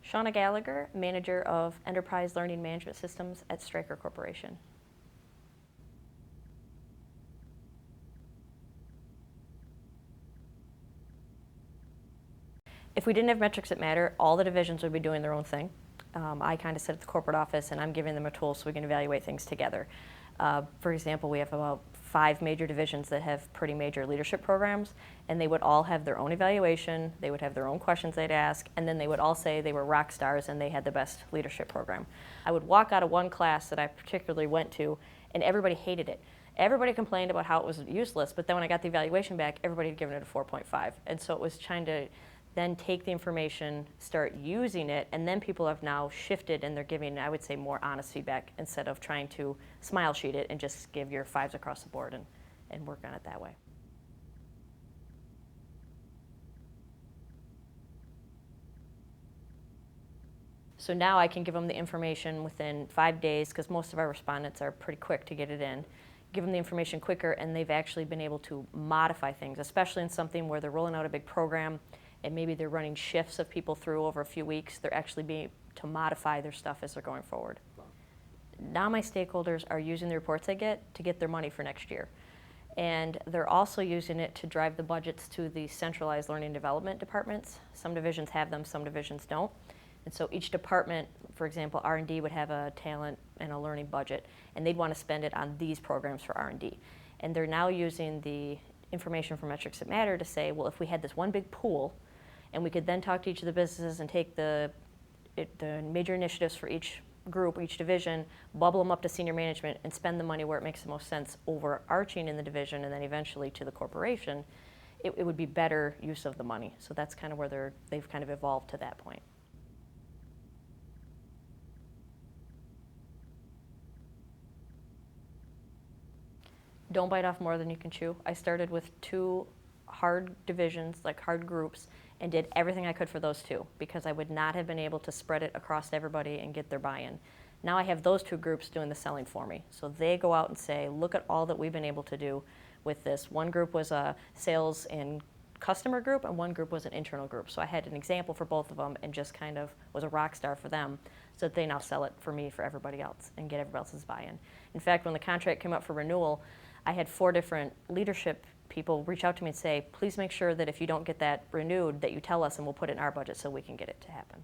Shawna Gallagher, Manager of Enterprise Learning Management Systems at Stryker Corporation. If we didn't have metrics that matter, all the divisions would be doing their own thing. I kind of sit at the corporate office and I'm giving them a tool so we can evaluate things together. For example, we have about 5 major divisions that have pretty major leadership programs, and they would all have their own evaluation, they would have their own questions they'd ask, and then they would all say they were rock stars and they had the best leadership program. I would walk out of one class that I particularly went to and everybody hated it. Everybody complained about how it was useless, but then when I got the evaluation back, everybody had given it a 4.5. And so it was trying to then take the information, start using it, and then people have now shifted and they're giving, I would say, more honest feedback instead of trying to smile sheet it and just give your 5s across the board and work on it that way. So now I can give them the information within 5 days, because most of our respondents are pretty quick to get it in. Give them the information quicker, and they've actually been able to modify things, especially in something where they're rolling out a big program and maybe they're running shifts of people through over a few weeks. They're actually being to modify their stuff as they're going forward. Now my stakeholders are using the reports they get to get their money for next year. And they're also using it to drive the budgets to the centralized learning development departments. Some divisions have them, some divisions don't. And so each department, for example, R&D would have a talent and a learning budget, and they'd want to spend it on these programs for R&D. And they're now using the information from Metrics That Matter to say, well, if we had this one big pool, and we could then talk to each of the businesses and take the major initiatives for each group, each division, bubble them up to senior management, and spend the money where it makes the most sense overarching in the division and then eventually to the corporation, it would be better use of the money. So that's kind of where they've kind of evolved to that point. Don't bite off more than you can chew. I started with 2 hard divisions, like hard groups, and did everything I could for those 2 because I would not have been able to spread it across everybody and get their buy-in. Now I have those 2 groups doing the selling for me. So they go out and say, look at all that we've been able to do with this. One group was a sales and customer group, and one group was an internal group. So I had an example for both of them and just kind of was a rock star for them, so that they now sell it for me for everybody else and get everybody else's buy-in. In fact, when the contract came up for renewal, I had 4 different leadership people reach out to me and say, please make sure that if you don't get that renewed, that you tell us and we'll put it in our budget so we can get it to happen.